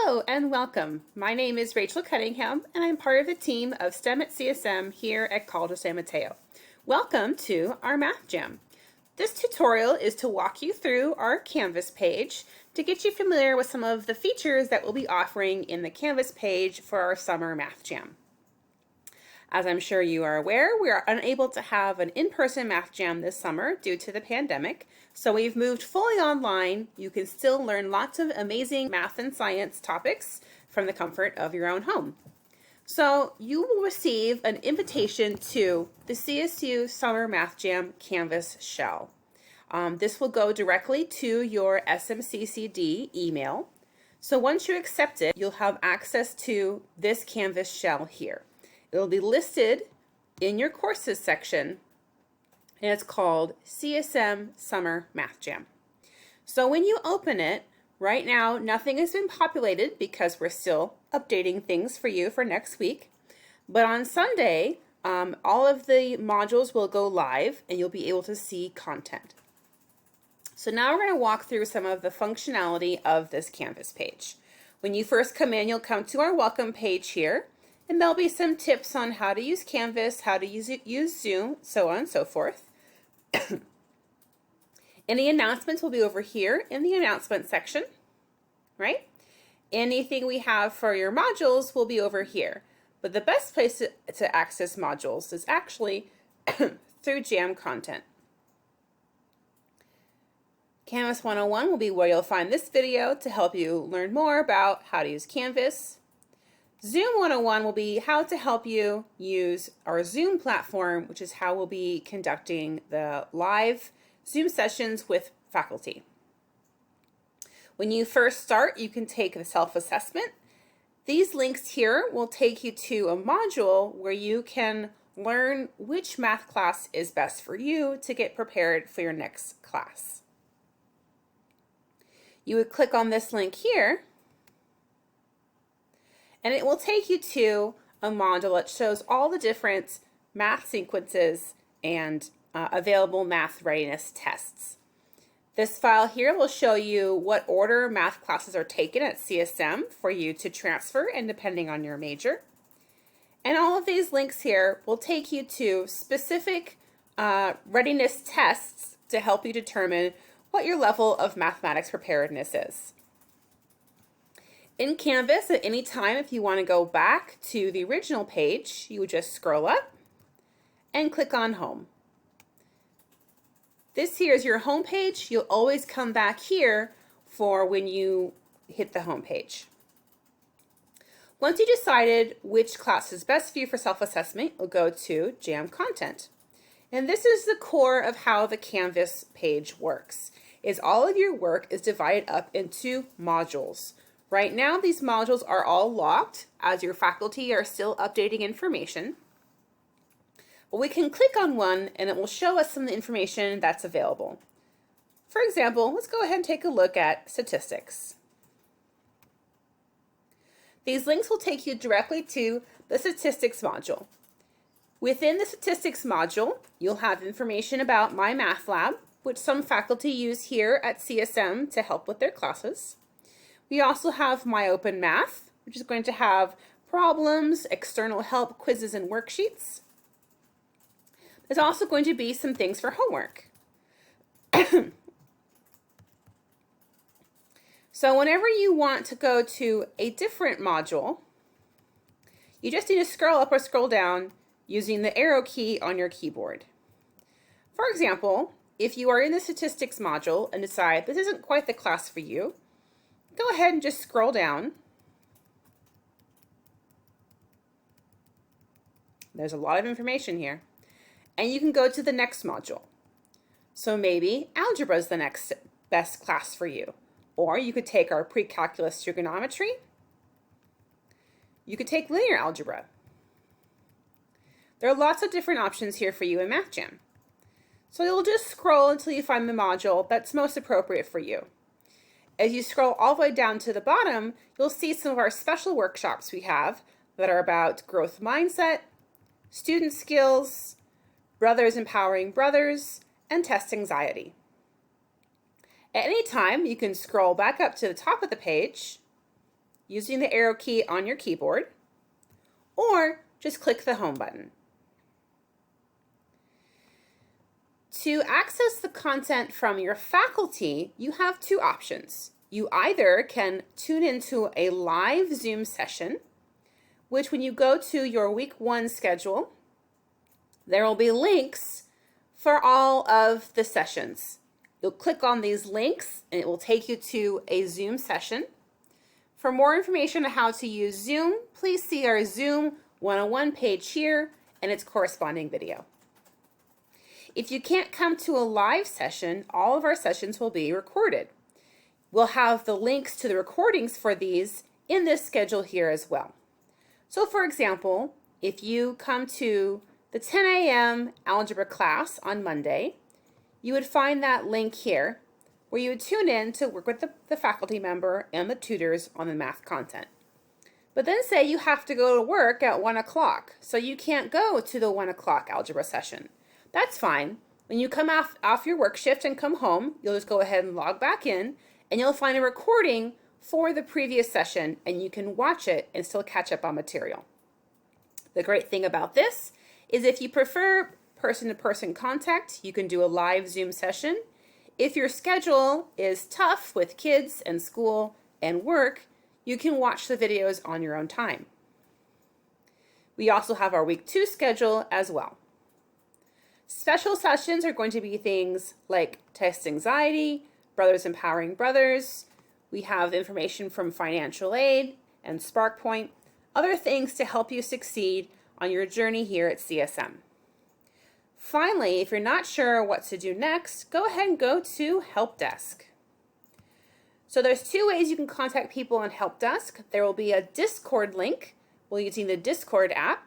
Hello and welcome. My name is Rachel Cunningham and I'm part of the team of STEM at CSM here at College of San Mateo. Welcome to our Math Jam. This tutorial is to walk you through our Canvas page to get you familiar with some of the features that we'll be offering in the Canvas page for our summer Math Jam. As I'm sure you are aware, we are unable to have an in-person Math Jam this summer due to the pandemic, so we've moved fully online. You can still learn lots of amazing math and science topics from the comfort of your own home. So you will receive an invitation to the CSU Summer Math Jam Canvas shell. This will go directly to your SMCCD email. So once you accept it, you'll have access to this Canvas shell here. It'll be listed in your courses section, and it's called CSM Summer Math Jam. So when you open it, right now nothing has been populated because we're still updating things for you for next week. But on Sunday, all of the modules will go live and you'll be able to see content. So now we're going to walk through some of the functionality of this Canvas page. When you first come in, you'll come to our welcome page here. And there'll be some tips on how to use Canvas, how to use Zoom, so on and so forth. Any announcements will be over here in the announcement section, right? Anything we have for your modules will be over here. But the best place to access modules is actually through Jam content. Canvas 101 will be where you'll find this video to help you learn more about how to use Canvas. Zoom 101 will be how to help you use our Zoom platform, which is how we'll be conducting the live Zoom sessions with faculty. When you first start, you can take the self-assessment. These links here will take you to a module where you can learn which math class is best for you to get prepared for your next class. You would click on this link here, and it will take you to a module that shows all the different math sequences and available math readiness tests. This file here will show you what order math classes are taken at CSM for you to transfer and depending on your major. And all of these links here will take you to specific readiness tests to help you determine what your level of mathematics preparedness is. In Canvas, at any time, if you want to go back to the original page, you would just scroll up and click on Home. This here is your home page. You'll always come back here for when you hit the home page. Once you decided which class is best for you for self-assessment, you'll go to Jam Content. And this is the core of how the Canvas page works, is all of your work is divided up into modules. Right now, these modules are all locked as your faculty are still updating information. But we can click on one and it will show us some of the information that's available. For example, let's go ahead and take a look at statistics. These links will take you directly to the statistics module. Within the statistics module, you'll have information about My Math Lab, which some faculty use here at CSM to help with their classes. We also have My Open Math, which is going to have problems, external help, quizzes, and worksheets. There's also going to be some things for homework. So whenever you want to go to a different module, you just need to scroll up or scroll down using the arrow key on your keyboard. For example, if you are in the statistics module and decide this isn't quite the class for you, go ahead and just scroll down. There's a lot of information here. And you can go to the next module. So maybe algebra is the next best class for you. Or you could take our pre-calculus trigonometry. You could take linear algebra. There are lots of different options here for you in Math Jam. So you'll just scroll until you find the module that's most appropriate for you. As you scroll all the way down to the bottom, you'll see some of our special workshops we have that are about growth mindset, student skills, brothers empowering brothers, and test anxiety. At any time, you can scroll back up to the top of the page using the arrow key on your keyboard, or just click the home button. To access the content from your faculty, you have two options. You either can tune into a live Zoom session, which when you go to your week 1 schedule, there will be links for all of the sessions. You'll click on these links and it will take you to a Zoom session. For more information on how to use Zoom, please see our Zoom 101 page here and its corresponding video. If you can't come to a live session, all of our sessions will be recorded. We'll have the links to the recordings for these in this schedule here as well. So for example, if you come to the 10 a.m. algebra class on Monday, you would find that link here where you would tune in to work with the faculty member and the tutors on the math content. But then say you have to go to work at 1 o'clock, so you can't go to the 1 o'clock algebra session. That's fine. When you come off your work shift and come home, you'll just go ahead and log back in and you'll find a recording for the previous session and you can watch it and still catch up on material. The great thing about this is if you prefer person-to-person contact, you can do a live Zoom session. If your schedule is tough with kids and school and work, you can watch the videos on your own time. We also have our week 2 schedule as well. Special sessions are going to be things like test anxiety, Brothers Empowering Brothers. We have information from financial aid and SparkPoint, other things to help you succeed on your journey here at CSM. Finally, if you're not sure what to do next, go ahead and go to Help Desk. So there's 2 ways you can contact people on Help Desk. There will be a Discord link while using the Discord app,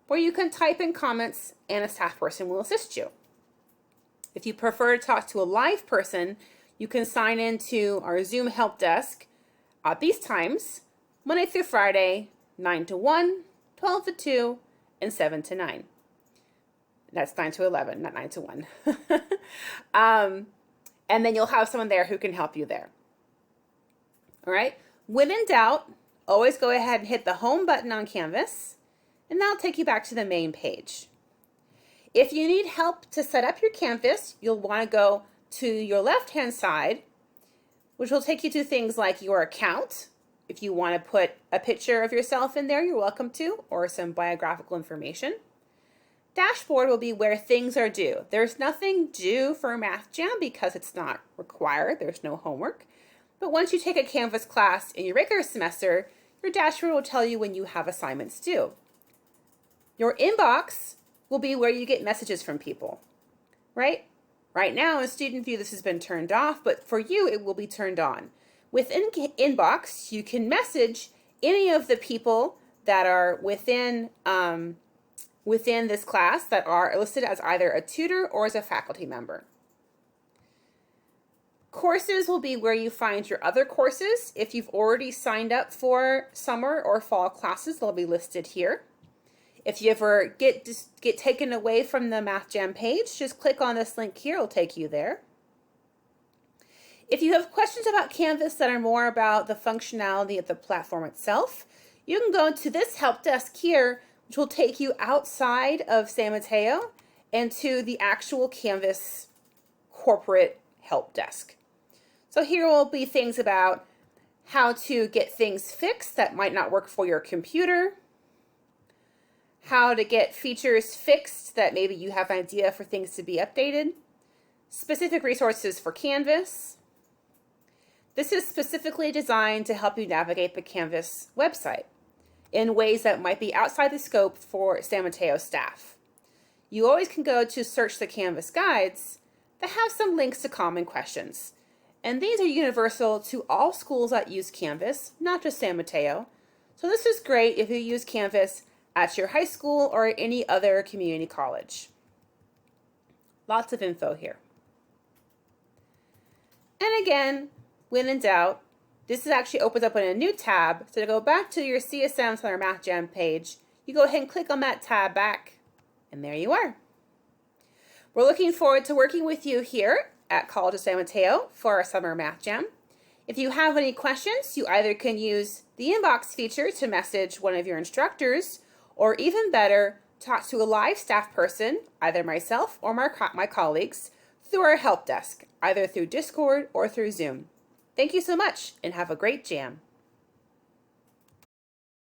where you can type in comments and a staff person will assist you. If you prefer to talk to a live person, you can sign into our Zoom Help Desk at these times, Monday through Friday, 9 to 1, 12 to 2, and 7 to 9. That's 9 to 11, not 9 to 1. And then you'll have someone there who can help you there. All right, when in doubt, always go ahead and hit the home button on Canvas, and that'll take you back to the main page. If you need help to set up your Canvas, you'll want to go to your left-hand side, which will take you to things like your account. If you want to put a picture of yourself in there, you're welcome to, or some biographical information. Dashboard will be where things are due. There's nothing due for Math Jam because it's not required. There's no homework. But once you take a Canvas class in your regular semester, your dashboard will tell you when you have assignments due. Your inbox will be where you get messages from people, right? Right now in Student View, this has been turned off, but for you, it will be turned on. Within inbox, you can message any of the people that are within this class that are listed as either a tutor or as a faculty member. Courses will be where you find your other courses. If you've already signed up for summer or fall classes, they'll be listed here. If you ever get taken away from the Math Jam page, just click on this link here, it'll take you there. If you have questions about Canvas that are more about the functionality of the platform itself, you can go to this help desk here, which will take you outside of San Mateo and to the actual Canvas corporate help desk. So here will be things about how to get things fixed that might not work for your computer, how to get features fixed that maybe you have an idea for things to be updated, specific resources for Canvas. This is specifically designed to help you navigate the Canvas website in ways that might be outside the scope for San Mateo staff. You always can go to search the Canvas guides that have some links to common questions. And these are universal to all schools that use Canvas, not just San Mateo. So this is great if you use Canvas at your high school or any other community college. Lots of info here. And again, when in doubt, this actually opens up in a new tab. So to go back to your CSM Summer Math Jam page, you go ahead and click on that tab back, and there you are. We're looking forward to working with you here at College of San Mateo for our Summer Math Jam. If you have any questions, you either can use the inbox feature to message one of your instructors, or even better, talk to a live staff person, either myself or my colleagues, through our help desk, either through Discord or through Zoom. Thank you so much and have a great jam.